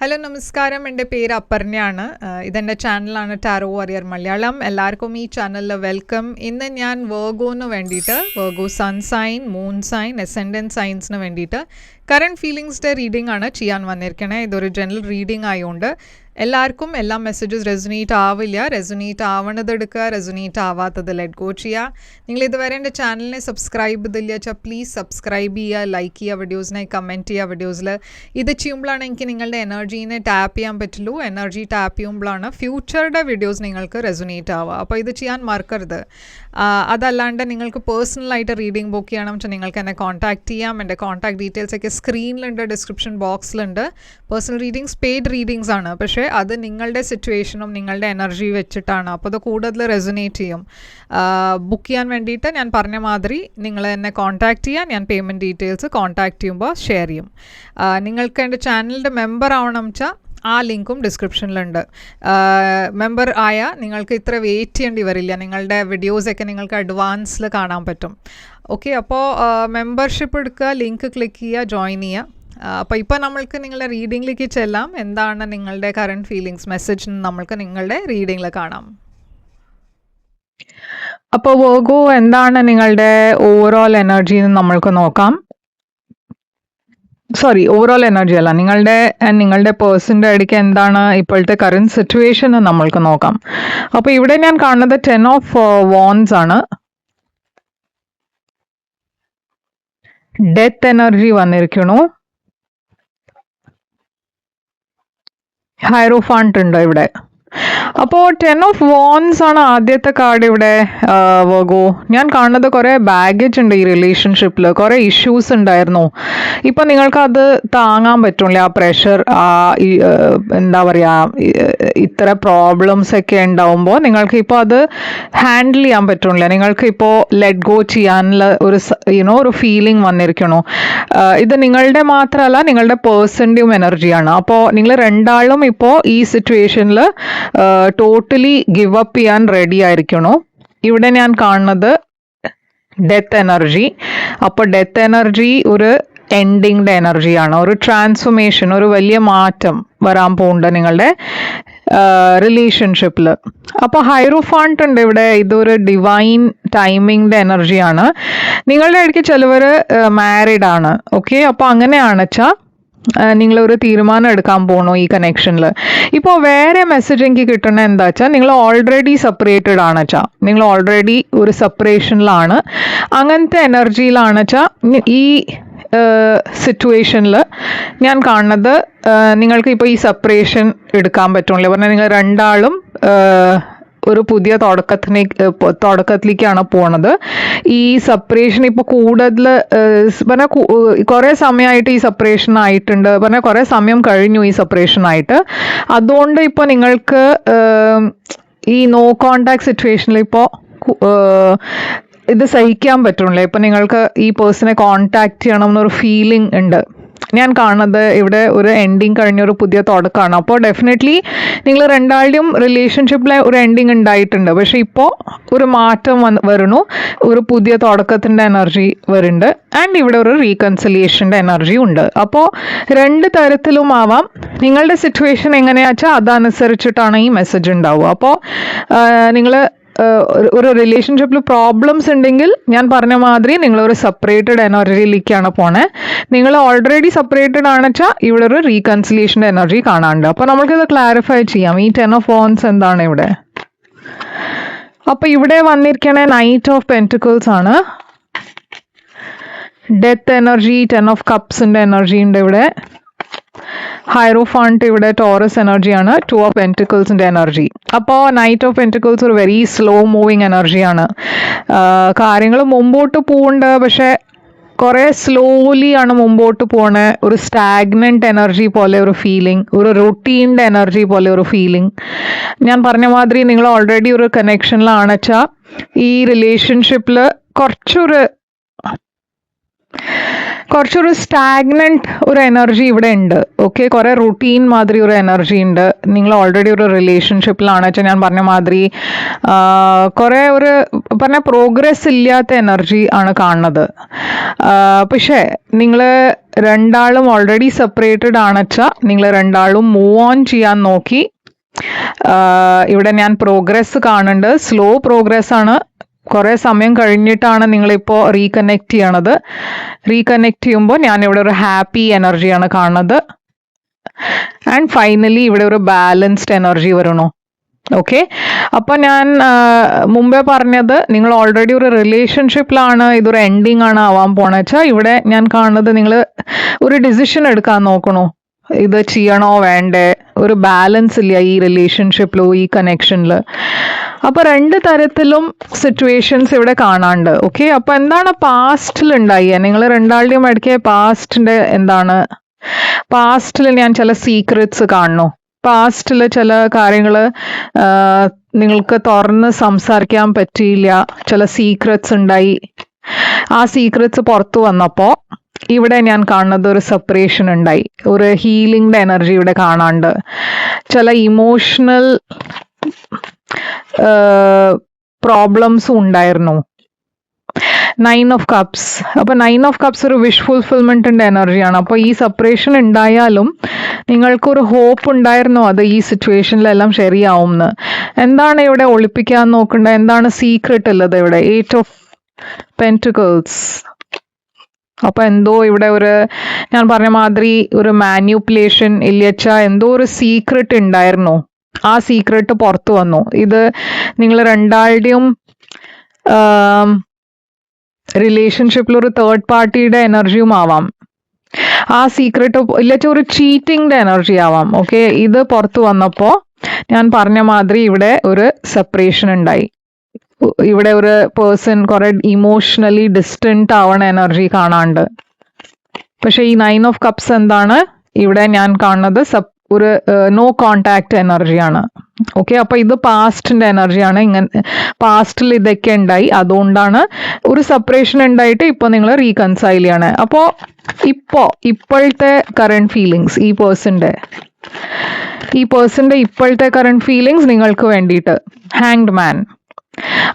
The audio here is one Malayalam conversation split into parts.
ഹലോ നമസ്കാരം, എൻ്റെ പേര് അപർണയാണ്. ഇതെൻ്റെ ചാനലാണ് ടാരോ വാരിയർ മലയാളം. എല്ലാവർക്കും ഈ ചാനലിൽ വെൽക്കം. ഇന്ന് ഞാൻ വെർഗോന് വേണ്ടിയിട്ട്, Virgo sun sign, moon sign, ascendant സൈൻസിന് വേണ്ടിയിട്ട് കറണ്ട് ഫീലിങ്സിൻ്റെ റീഡിംഗ് ആണ് ചെയ്യാൻ വന്നിരിക്കണേ. ഇതൊരു ജനറൽ റീഡിംഗ് ആയതുകൊണ്ട് എല്ലാവർക്കും എല്ലാ മെസ്സേജസ് റെസൊനേറ്റ് ആവില്ല. റെസൊനേറ്റ് ആവണത് എടുക്കുക, റെസൊനേറ്റ് ആവാത്തത് ലെറ്റ് ഗോ ചെയ്യുക. നിങ്ങൾ ഇതുവരെ എൻ്റെ ചാനലിനെ സബ്സ്ക്രൈബ് ചെയ്തില്ല വെച്ചാൽ പ്ലീസ് സബ്സ്ക്രൈബ് ചെയ്യുക, ലൈക്ക് ചെയ്യുക, വീഡിയോസിനെ കമൻറ്റ് ചെയ്യുക. വീഡിയോസിൽ ഇത് ചെയ്യുമ്പോഴാണ് എനിക്ക് നിങ്ങളുടെ എനർജീനെ ടാപ്പ് ചെയ്യാൻ പറ്റുള്ളൂ. എനർജി ടാപ്പ് ചെയ്യുമ്പോഴാണ് ഫ്യൂച്ചറുടെ വീഡിയോസ് നിങ്ങൾക്ക് റെസൊനേറ്റ് ആവുക. അപ്പോൾ ഇത് ചെയ്യാൻ മറക്കരുത്. അതല്ലാണ്ട് നിങ്ങൾക്ക് പേഴ്സണലായിട്ട് റീഡിംഗ് ബുക്ക് ചെയ്യണം വെച്ചാൽ നിങ്ങൾക്ക് എന്നെ കോൺടാക്റ്റ് ചെയ്യാം. എൻ്റെ കോൺടാക്ട് ഡീറ്റെയിൽസ് ഒക്കെ സ്ക്രീനിലുണ്ട്, ഡിസ്ക്രിപ്ഷൻ ബോക്സിലുണ്ട്. പേഴ്സണൽ റീഡിങ്സ് പെയ്ഡ് റീഡിങ്സ് ആണ്, പക്ഷേ അത് നിങ്ങളുടെ സിറ്റുവേഷനും നിങ്ങളുടെ എനർജി വെച്ചിട്ടാണ്. അപ്പോൾ അത് കൂടുതൽ റെസൊനേറ്റ് ചെയ്യും. ബുക്ക് ചെയ്യാൻ വേണ്ടിയിട്ട് ഞാൻ പറഞ്ഞ മാതിരി നിങ്ങൾ എന്നെ കോൺടാക്റ്റ് ചെയ്യാൻ, ഞാൻ പേയ്മെൻറ്റ് ഡീറ്റെയിൽസ് കോൺടാക്റ്റ് ചെയ്യുമ്പോൾ ഷെയർ ചെയ്യും. നിങ്ങൾക്ക് എൻ്റെ ചാനലിൻ്റെ മെമ്പർ ആവണം വെച്ചാൽ ആ ലിങ്കും ഡിസ്ക്രിപ്ഷനിലുണ്ട്. മെമ്പർ ആയാൽ നിങ്ങൾക്ക് ഇത്ര വെയിറ്റ് ചെയ്യേണ്ടി വരില്ല. നിങ്ങളുടെ വീഡിയോസൊക്കെ നിങ്ങൾക്ക് അഡ്വാൻസിൽ കാണാൻ പറ്റും. ഓക്കെ, അപ്പോൾ മെമ്പർഷിപ്പ് എടുക്കുക, ലിങ്ക് ക്ലിക്ക് ചെയ്യുക, ജോയിൻ ചെയ്യുക. അപ്പോൾ ഇപ്പോൾ നമ്മൾക്ക് നിങ്ങളുടെ റീഡിങ്ങിലേക്ക് ചെല്ലാം. എന്താണ് നിങ്ങളുടെ കറണ്ട് ഫീലിങ്സ് മെസ്സേജ് നമ്മൾക്ക് നിങ്ങളുടെ റീഡിങ്ങിൽ കാണാം. അപ്പോൾ വെർഗോ എന്താണ് നിങ്ങളുടെ ഓവറോൾ എനർജി എന്ന് നമ്മൾക്ക് നോക്കാം. ഓവറോൾ എനർജി അല്ല, നിങ്ങളുടെ പേഴ്സൻ്റെ ഇടയ്ക്ക് എന്താണ് ഇപ്പോഴത്തെ കറണ്ട് സിറ്റുവേഷൻ എന്ന് നമ്മൾക്ക് നോക്കാം. അപ്പോൾ ഇവിടെ ഞാൻ കാണുന്നത് 10 of Wands ആണ്. ഡെത്ത് എനർജി വന്നിരിക്കണു. ഹൈറോഫാണ്ട് ഉണ്ട് ഇവിടെ. അപ്പോൾ 10 of Wands ആണ് ആദ്യത്തെ കാർഡ് ഇവിടെ. വെർഗോ, ഞാൻ കാണുന്നത് കുറേ ബാഗേജ് ഉണ്ട് ഈ റിലേഷൻഷിപ്പിൽ. കുറേ ഇഷ്യൂസ് ഉണ്ടായിരുന്നു. ഇപ്പം നിങ്ങൾക്കത് താങ്ങാൻ പറ്റില്ല, ആ പ്രഷർ, എന്താ പറയുക, ഇത്ര പ്രോബ്ലംസ് ഒക്കെ ഉണ്ടാവുമ്പോൾ നിങ്ങൾക്ക് ഇപ്പോൾ അത് ഹാൻഡിൽ ചെയ്യാൻ പറ്റില്ല. നിങ്ങൾക്ക് ഇപ്പോൾ ലെറ്റ് ഗോ ചെയ്യാനുള്ള ഒരു ഫീലിംഗ് വന്നിരിക്കണു. ഇത് നിങ്ങളുടെ മാത്രമല്ല, നിങ്ങളുടെ പേഴ്സൻ്റെയും എനർജിയാണ്. അപ്പോൾ നിങ്ങൾ രണ്ടാളും ഇപ്പോൾ ഈ സിറ്റുവേഷനിൽ ടോട്ടലി ഗിവ് അപ്പ് ചെയ്യാൻ റെഡി ആയിരിക്കണോ. ഇവിടെ ഞാൻ കാണുന്നത് ഡെത്ത് എനർജി. അപ്പോൾ ഡെത്ത് എനർജി ഒരു എൻഡിങ്ങിൻ്റെ എനർജിയാണ്, ഒരു ട്രാൻസ്ഫോർമേഷൻ, ഒരു വലിയ മാറ്റം വരാൻ പോകുന്നുണ്ട് നിങ്ങളുടെ റിലേഷൻഷിപ്പിൽ. അപ്പോൾ ഹൈറോഫാണ്ട് ഉണ്ട് ഇവിടെ. ഇതൊരു ഡിവൈൻ ടൈമിങ്ങിൻ്റെ എനർജിയാണ്. നിങ്ങളുടെ ഇടയ്ക്ക് ചിലവർ മാരീഡ് ആണ്. ഓക്കെ, അപ്പോൾ അങ്ങനെയാണ് വെച്ചാൽ നിങ്ങളൊരു തീരുമാനം എടുക്കാൻ പോകണോ ഈ കണക്ഷനിൽ. ഇപ്പോൾ വേറെ മെസ്സേജ് എനിക്ക് കിട്ടണത് എന്താ വെച്ചാൽ നിങ്ങൾ ഓൾറെഡി സെപ്പറേറ്റഡ് ആണ് വെച്ചാൽ, നിങ്ങൾ ഓൾറെഡി ഒരു സെപ്പറേഷനിലാണ്. അങ്ങനത്തെ എനർജിയിലാണ് വെച്ചാൽ ഈ സിറ്റുവേഷനിൽ ഞാൻ കാണുന്നത്. നിങ്ങൾക്ക് ഇപ്പോൾ ഈ സെപ്പറേഷൻ എടുക്കാൻ പറ്റുള്ളൂ. പറഞ്ഞാൽ നിങ്ങൾ രണ്ടാളും ഒരു പുതിയ തുടക്കത്തിലേക്കാണ് പോണത്. ഈ സെപ്പറേഷൻ ഇപ്പോൾ കൂടുതൽ പറഞ്ഞാൽ കുറേ സമയമായിട്ട് ഈ സെപ്പറേഷൻ ആയിട്ടുണ്ട്. പറഞ്ഞാൽ കുറേ സമയം കഴിഞ്ഞു ഈ സെപ്പറേഷൻ ആയിട്ട്. അതുകൊണ്ട് ഇപ്പോൾ നിങ്ങൾക്ക് ഈ നോ കോണ്ടാക്ട് സിറ്റുവേഷനിൽ ഇപ്പോൾ ഇത് സഹിക്കാൻ പറ്റുന്നില്ല. ഇപ്പം നിങ്ങൾക്ക് ഈ പേഴ്സണെ കോണ്ടാക്ട് ചെയ്യണം എന്നൊരു ഫീലിംഗ് ഉണ്ട്. ഞാൻ കാണുന്നത് ഇവിടെ ഒരു എൻഡിങ് കഴിഞ്ഞൊരു പുതിയ തുടക്കമാണ്. അപ്പോൾ ഡെഫിനറ്റ്ലി നിങ്ങൾ രണ്ടാളുടെയും റിലേഷൻഷിപ്പിലെ ഒരു എൻഡിങ് ഉണ്ടായിട്ടുണ്ട്. പക്ഷേ ഇപ്പോൾ ഒരു മാറ്റം വരുന്നു, ഒരു പുതിയ തുടക്കത്തിൻ്റെ എനർജി വരുന്നുണ്ട്. ആൻഡ് ഇവിടെ ഒരു റീകൺസിലിയേഷൻ്റെ എനർജി ഉണ്ട്. അപ്പോൾ രണ്ട് തരത്തിലും ആവാം. നിങ്ങളുടെ സിറ്റുവേഷൻ എങ്ങനെയാ വെച്ചാൽ അതനുസരിച്ചിട്ടാണ് ഈ മെസ്സേജ് ഉണ്ടാവുക. അപ്പോൾ നിങ്ങൾ ഒരു റിലേഷൻഷിപ്പിൽ പ്രോബ്ലംസ് ഉണ്ടെങ്കിൽ ഞാൻ പറഞ്ഞ മാതിരി നിങ്ങളൊരു സെപ്പറേറ്റഡ് എനർജിയിലേക്കാണ് പോണേ. നിങ്ങൾ ഓൾറെഡി സെപ്പറേറ്റഡ് ആണ് വെച്ചാൽ ഇവിടെ ഒരു റീകൺസിലിയേഷൻ്റെ എനർജി കാണാനുണ്ട്. അപ്പോൾ നമുക്കിത് ക്ലാരിഫൈ ചെയ്യാം. ഈ 10 of Wands എന്താണ് ഇവിടെ. അപ്പോൾ ഇവിടെ വന്നിരിക്കണേ Knight of Pentacles ആണ്. ഡെത്ത് എനർജി, 10 of Cupsൻ്റെ എനർജി ഉണ്ട് ഇവിടെ. ഹൈറോഫാണ്ട് ഇവിടെ ടോറസ് എനർജിയാണ്. 2 of Pentaclesൻ്റെ എനർജി. അപ്പോൾ Knight of Pentacles ഒരു വെരി സ്ലോ മൂവിങ് എനർജിയാണ്. കാര്യങ്ങൾ മുമ്പോട്ട് പോകുന്നുണ്ട്, പക്ഷേ കുറേ സ്ലോലി ആണ് മുമ്പോട്ട് പോണേ. ഒരു സ്റ്റാഗ്നൻ്റ് എനർജി പോലെ ഒരു ഫീലിംഗ്, ഒരു റൊട്ടീൻ്റെ എനർജി പോലെ ഒരു ഫീലിംഗ്. ഞാൻ പറഞ്ഞ മാതിരി നിങ്ങൾ ഓൾറെഡി ഒരു കണക്ഷനിലാണ് വെച്ചാൽ ഈ റിലേഷൻഷിപ്പിൽ കുറച്ചൊരു കുറച്ചൊരു സ്റ്റാഗ്നന്റ് ഒരു എനർജി ഇവിടെ ഉണ്ട്. ഓക്കെ, കുറെ റുട്ടീൻ മാതിരി ഒരു എനർജി ഉണ്ട്. നിങ്ങൾ ഓൾറെഡി ഒരു റിലേഷൻഷിപ്പിലാണ് വെച്ചാൽ ഞാൻ പറഞ്ഞ മാതിരി കുറെ ഒരു പറഞ്ഞ പ്രോഗ്രസ് ഇല്ലാത്ത എനർജി ആണ് കാണുന്നത്. പക്ഷേ നിങ്ങൾ രണ്ടാളും ഓൾറെഡി സെപ്പറേറ്റഡ് ആണെച്ചാൽ നിങ്ങൾ രണ്ടാളും മൂവ് ഓൺ ചെയ്യാൻ നോക്കി. ഇവിടെ ഞാൻ പ്രോഗ്രസ് കാണുന്നുണ്ട്, സ്ലോ പ്രോഗ്രസ് ആണ്. കുറെ സമയം കഴിഞ്ഞിട്ടാണ് നിങ്ങളിപ്പോൾ റീകണക്ട് ചെയ്യണത്. റീകണക്ട് ചെയ്യുമ്പോൾ ഞാനിവിടെ ഒരു ഹാപ്പി എനർജിയാണ് കാണുന്നത്. ആൻഡ് ഫൈനലി ഇവിടെ ഒരു ബാലൻസ്ഡ് എനർജി വരണു. ഓക്കെ, അപ്പൊ ഞാൻ മുമ്പേ പറഞ്ഞത് നിങ്ങൾ ഓൾറെഡി ഒരു റിലേഷൻഷിപ്പിലാണ്, ഇതൊരു എൻഡിങ് ആണ് ആവാൻ പോണെച്ചാൽ ഇവിടെ ഞാൻ കാണുന്നത് നിങ്ങൾ ഒരു ഡിസിഷൻ എടുക്കാൻ നോക്കണു. ഇത് ചെയ്യണോ വേണ്ടേ, ഒരു ബാലൻസ് ഇല്ല ഈ റിലേഷൻഷിപ്പിലോ ഈ കണക്ഷനിൽ. അപ്പൊ രണ്ട് തരത്തിലും സിറ്റുവേഷൻസ് ഇവിടെ കാണാണ്ട്. ഓക്കെ, അപ്പൊ എന്താണ് പാസ്റ്റിൽ ഉണ്ടായി? നിങ്ങൾ രണ്ടാളുടെയും ഇടയ്ക്ക് പാസ്റ്റിന്റെ എന്താണ്, പാസ്റ്റിൽ ഞാൻ ചില സീക്രറ്റ്സ് കാണുന്നു. പാസ്റ്റിൽ ചില കാര്യങ്ങൾ നിങ്ങൾക്ക് തുറന്ന് സംസാരിക്കാൻ പറ്റിയില്ല, ചില സീക്രറ്റ്സ് ഉണ്ടായി. ആ സീക്രറ്റ്സ് പുറത്തു വന്നപ്പോൾ ഇവിടെ ഞാൻ കാണുന്നത് ഒരു സെപ്പറേഷൻ ഉണ്ടായി, ഒരു ഹീലിംഗിന്റെ എനർജി ഇവിടെ കാണാണ്ട്. ചില ഇമോഷണൽ പ്രോബ്ലംസും ഉണ്ടായിരുന്നു. 9 of Cups. അപ്പൊ 9 of Cups ഒരു വിഷ് ഫുൾഫിൽമെന്റിന്റെ എനർജിയാണ്. അപ്പൊ ഈ സെപ്പറേഷൻ ഉണ്ടായാലും നിങ്ങൾക്കൊരു ഹോപ്പ് ഉണ്ടായിരുന്നു അത് ഈ സിറ്റുവേഷനിലെല്ലാം ശരിയാവും എന്ന്. എന്താണ് ഇവിടെ ഒളിപ്പിക്കാൻ നോക്കേണ്ടത്? എന്താണ് സീക്രട്ട് ഉള്ളത് ഇവിടെ? 8 of Pentacles. അപ്പൊ എന്തോ ഇവിടെ ഒരു ഞാൻ പറഞ്ഞ മാതിരി ഒരു മാനിപ്പുലേഷൻ ഇല്ലച്ച, എന്തോ ഒരു സീക്രട്ട് ഉണ്ടായിരുന്നു. ആ സീക്രട്ട് പുറത്തു വന്നു. ഇത് നിങ്ങൾ രണ്ടാളുടെയും റിലേഷൻഷിപ്പിൽ ഒരു തേർഡ് പാർട്ടിയുടെ എനർജിയും ആവാം. ആ സീക്രട്ട് ഇല്ലച്ച ഒരു ചീറ്റിംഗിന്റെ എനർജി ആവാം. ഓക്കെ, ഇത് പുറത്തു വന്നപ്പോൾ ഞാൻ പറഞ്ഞ മാതിരി ഇവിടെ ഒരു സെപ്പറേഷൻ ഉണ്ടായി. ഇവിടെ ഒരു പേഴ്സൺ കുറെ ഇമോഷണലി ഡിസ്റ്റന്റ് ആവണ എനർജി കാണാണ്ട്. പക്ഷെ ഈ 9 of Cups എന്താണ് ഇവിടെ ഞാൻ കാണുന്നത്? ഒരു നോ കോണ്ടാക്ട് എനർജിയാണ്. ഓക്കെ, അപ്പൊ ഇത് പാസ്റ്റിന്റെ എനർജിയാണ്. ഇങ്ങനെ പാസ്റ്റിൽ ഇതൊക്കെ ഉണ്ടായി, അതുകൊണ്ടാണ് ഒരു സെപ്പറേഷൻ ഉണ്ടായിട്ട് ഇപ്പൊ നിങ്ങൾ റീകൺസൈൽ ചെയ്യണേ. അപ്പോ ഇപ്പോഴത്തെ കറണ്ട് ഫീലിങ്സ് ഈ പേഴ്സന്റെ ഇപ്പോഴത്തെ കറണ്ട് ഫീലിങ്സ് നിങ്ങൾക്ക് വേണ്ടിയിട്ട് ഹാങ്ഡ് മാൻ.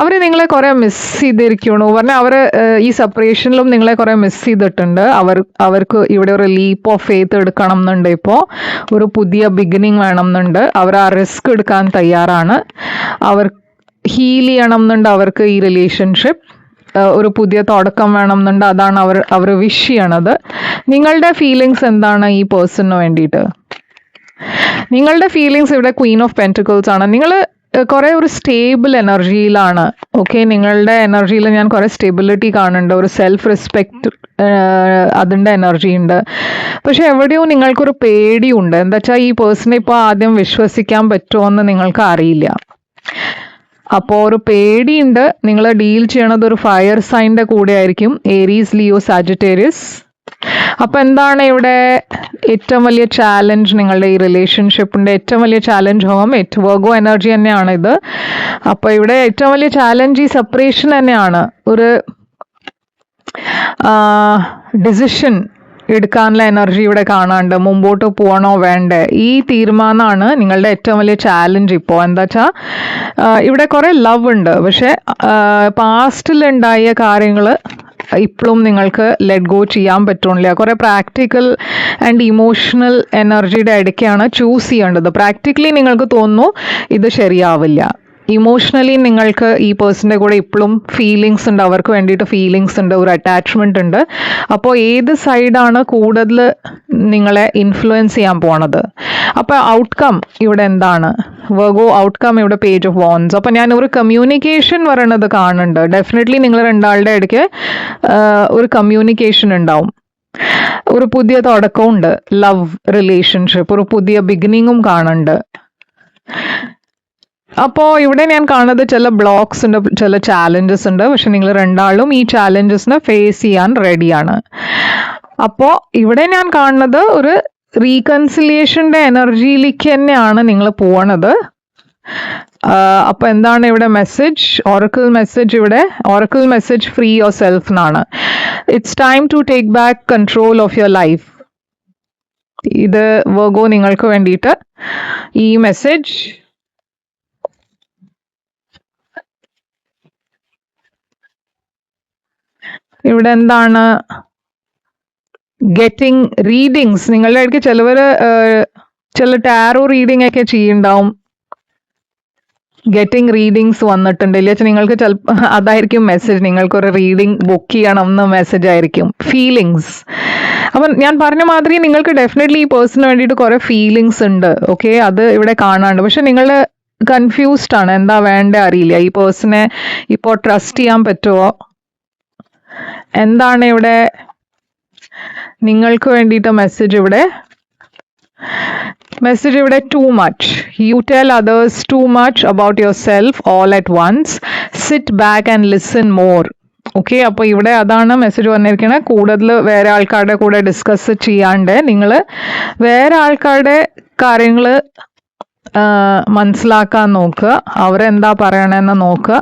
അവര് നിങ്ങളെ കുറെ മിസ് ചെയ്തിരിക്കണു പറഞ്ഞാൽ അവര് ഈ സെപ്പറേഷനിലും നിങ്ങളെ കുറെ മിസ് ചെയ്തിട്ടുണ്ട്. അവർക്ക് ഇവിടെ ഒരു ലീപ്പ് ഓഫ് ഫെയ്ത്ത് എടുക്കണം എന്നുണ്ട്. ഇപ്പോൾ ഒരു പുതിയ ബിഗിനിങ് വേണം എന്നുണ്ട്. അവർ ആ റിസ്ക് എടുക്കാൻ തയ്യാറാണ്. അവർ ഹീൽ ചെയ്യണം എന്നുണ്ട്. അവർക്ക് ഈ റിലേഷൻഷിപ്പ് ഒരു പുതിയ തുടക്കം വേണം എന്നുണ്ട്. അതാണ് അവർ വിഷ് ചെയ്യണത്. നിങ്ങളുടെ ഫീലിങ്സ് എന്താണ് ഈ പേഴ്സണിന് വേണ്ടിയിട്ട്? നിങ്ങളുടെ ഫീലിങ്സ് ഇവിടെ ക്വീൻ ഓഫ് പെന്റിക്കിൾസ് ആണ്. നിങ്ങൾ കുറെ ഒരു സ്റ്റേബിൾ എനർജിയിലാണ്. ഓക്കെ, നിങ്ങളുടെ എനർജിയിൽ ഞാൻ കുറെ സ്റ്റെബിലിറ്റി കാണുന്നുണ്ട്. ഒരു സെൽഫ് റെസ്പെക്ട് അതിൻ്റെ എനർജി ഉണ്ട്. പക്ഷെ എവിടെയോ നിങ്ങൾക്കൊരു പേടിയുണ്ട്. എന്താ വെച്ചാൽ ഈ പേഴ്സണെ ഇപ്പോൾ ആദ്യം വിശ്വസിക്കാൻ പറ്റുമോ എന്ന് നിങ്ങൾക്ക് അറിയില്ല. അപ്പോൾ ഒരു പേടിയുണ്ട്. നിങ്ങൾ ഡീൽ ചെയ്യണത് ഒരു ഫയർ സൈൻ്റെ കൂടെ ആയിരിക്കും, ഏരീസ്, ലിയോ, സാജിറ്റേറിയസ്. അപ്പൊ എന്താണ് ഇവിടെ ഏറ്റവും വലിയ ചാലഞ്ച്? നിങ്ങളുടെ ഈ റിലേഷൻഷിപ്പിന്റെ ഏറ്റവും വലിയ ചാലഞ്ച് ആവും വെർഗോ എനർജി തന്നെയാണ് ഇത്. അപ്പൊ ഇവിടെ ഏറ്റവും വലിയ ചാലഞ്ച് ഈ സെപ്പറേഷൻ തന്നെയാണ്. ഒരു ഡിസിഷൻ എടുക്കാനുള്ള എനർജി ഇവിടെ കാണാണ്ട്. മുമ്പോട്ട് പോകണോ വേണ്ടേ, ഈ തീരുമാനമാണ് നിങ്ങളുടെ ഏറ്റവും വലിയ ചാലഞ്ച് ഇപ്പോൾ. എന്താ വെച്ചാൽ ഇവിടെ കുറെ ലവ് ഉണ്ട്, പക്ഷെ പാസ്റ്റിൽ ഉണ്ടായ കാര്യങ്ങൾ ഇപ്പോഴും നിങ്ങൾക്ക് ലെറ്റ് ഗോ ചെയ്യാൻ പറ്റുന്നില്ല. കുറെ പ്രാക്ടിക്കൽ ആൻഡ് ഇമോഷണൽ എനർജിയുടെ ഇടയ്ക്കാണ് ചൂസ് ചെയ്യേണ്ടത്. പ്രാക്ടിക്കലി നിങ്ങൾക്ക് തോന്നുന്നു ഇത് ശരിയാവില്ല. ഇമോഷണലി നിങ്ങൾക്ക് ഈ പേഴ്സൻ്റെ കൂടെ ഇപ്പോഴും ഫീലിങ്സ് ഉണ്ട്, അവർക്ക് വേണ്ടിയിട്ട് ഫീലിങ്സ് ഉണ്ട്, ഒരു അറ്റാച്ച്മെന്റ് ഉണ്ട്. അപ്പോൾ ഏത് സൈഡാണ് കൂടുതൽ നിങ്ങളെ ഇൻഫ്ലുവൻസ് ചെയ്യാൻ പോണത്? അപ്പോൾ ഔട്ട്കം ഇവിടെ എന്താണ്? വെർഗോ ഔട്ട്കം ഇവിടെ പേജ് ഓഫ് വോൺസ്. അപ്പോൾ ഞാൻ ഒരു കമ്മ്യൂണിക്കേഷൻ പറയണത് കാണുന്നുണ്ട്. ഡെഫിനറ്റ്ലി നിങ്ങൾ രണ്ടാളുടെ ഇടയ്ക്ക് ഒരു കമ്മ്യൂണിക്കേഷൻ ഉണ്ടാവും. ഒരു പുതിയ തുടക്കവും ഉണ്ട്, ലവ് റിലേഷൻഷിപ്പ്, ഒരു പുതിയ ബിഗിനിങ്ങും കാണുന്നുണ്ട്. അപ്പോൾ ഇവിടെ ഞാൻ കാണുന്നത് ചില ബ്ലോക്സ് ഉണ്ട്, ചില ചാലഞ്ചസ് ഉണ്ട്. പക്ഷെ നിങ്ങൾ രണ്ടാളും ഈ ചാലഞ്ചസിനെ ഫേസ് ചെയ്യാൻ റെഡിയാണ്. അപ്പോൾ ഇവിടെ ഞാൻ കാണുന്നത് ഒരു റീകൺസിലിയേഷന്റെ എനർജിയിലേക്ക് തന്നെയാണ് നിങ്ങൾ പോണത്. അപ്പൊ എന്താണ് ഇവിടെ മെസ്സേജ്? ഓറക്കിൾ മെസ്സേജ് ഇവിടെ, oracle message free your self. It's time to take back control of your life. ഇത് വെർഗോ നിങ്ങൾക്ക് വേണ്ടിയിട്ട് ഈ മെസ്സേജ് ഇവിടെ എന്താണ്? Getting readings. നിങ്ങളുടെ ഇടയ്ക്ക് ചില ടാരോ റീഡിംഗ് ഒക്കെ ചെയ്യുന്നുണ്ടാവും. ഗെറ്റിംഗ് റീഡിങ്സ് വന്നിട്ടുണ്ട് ഇല്ല, നിങ്ങൾക്ക് ചിലപ്പോൾ അതായിരിക്കും മെസ്സേജ്. നിങ്ങൾക്കൊരു റീഡിങ് ബുക്ക് ചെയ്യണം എന്ന് മെസ്സേജ് ആയിരിക്കും. ഫീലിങ്സ്. അപ്പം ഞാൻ പറഞ്ഞ മാതിരി നിങ്ങൾക്ക് ഡെഫിനറ്റ്ലി ഈ പേഴ്സണിന് വേണ്ടിയിട്ട് കുറേ ഫീലിങ്സ് ഉണ്ട്. ഓക്കെ, അത് ഇവിടെ കാണാണ്ട്. പക്ഷെ നിങ്ങൾ കൺഫ്യൂസ്ഡ് ആണ്, എന്താ വേണ്ട അറിയില്ല. ഈ പേഴ്സണെ ഇപ്പോൾ ട്രസ്റ്റ് ചെയ്യാൻ പറ്റുമോ? എന്താണ് ഇവിടെ നിങ്ങൾക്ക് വേണ്ടിയിട്ട് മെസ്സേജ് ഇവിടെ too much. You tell others too much about yourself all at once. Sit back and listen more. Okay, അപ്പോൾ ഇവിടെ അതാണ് മെസ്സേജ് വന്നിരിക്കുന്നത്. കൂടുതൽ വേറെ ആൾക്കാരുടെ കൂടെ ഡിസ്കസ് ചെയ്യാണ്ട് നിങ്ങൾ വേറെ ആൾക്കാരുടെ കാര്യങ്ങൾ മനസ്സിലാക്കാൻ നോക്കുക, അവരെന്താ പറയണമെന്ന് നോക്കുക.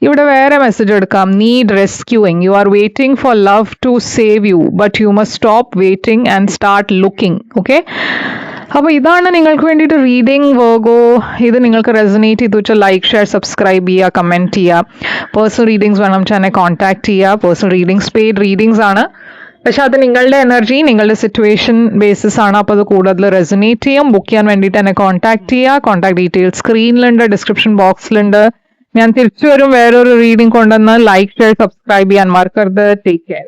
ഇവിടെ വേറെ മെസ്സേജ് എടുക്കാം. Need rescuing. You are waiting for love to save you, but you must stop waiting and start looking. Okay, അപ്പോൾ ഇതാണ് നിങ്ങൾക്ക് വേണ്ടിയിട്ട് റീഡിംഗ് വെർഗോ. ഇത് നിങ്ങൾക്ക് റെസനേറ്റ് ചെയ്തു വെച്ചാൽ ലൈക്ക്, ഷെയർ, സബ്സ്ക്രൈബ് ചെയ്യുക, കമൻറ്റ് ചെയ്യുക. പേഴ്സണൽ റീഡിങ്സ് വേണം വെച്ചാൽ എന്നെ കോൺടാക്ട് ചെയ്യുക. പേഴ്സണൽ റീഡിങ്സ് പെയ്ഡ് റീഡിങ്സ് ആണ്, പക്ഷെ അത് നിങ്ങളുടെ എനർജി, നിങ്ങളുടെ സിറ്റുവേഷൻ ബേസിസ് ആണ്. അപ്പോൾ അത് കൂടുതൽ റെസനേറ്റ് ചെയ്യും. ബുക്ക് ചെയ്യാൻ വേണ്ടിയിട്ട് എന്നെ കോൺടാക്ട് ചെയ്യുക. കോൺടാക്ട് ഡീറ്റെയിൽസ് സ്ക്രീനിലുണ്ട്, ഡിസ്ക്രിപ്ഷൻ ബോക്സിലുണ്ട്. ഞാൻ തിരിച്ചു വരും വേറൊരു റീഡിംഗ് കൊണ്ടുവന്ന്. ലൈക്ക്, ഷെയർ, സബ്സ്ക്രൈബ് ചെയ്യാൻ മറക്കരുത്. Take care.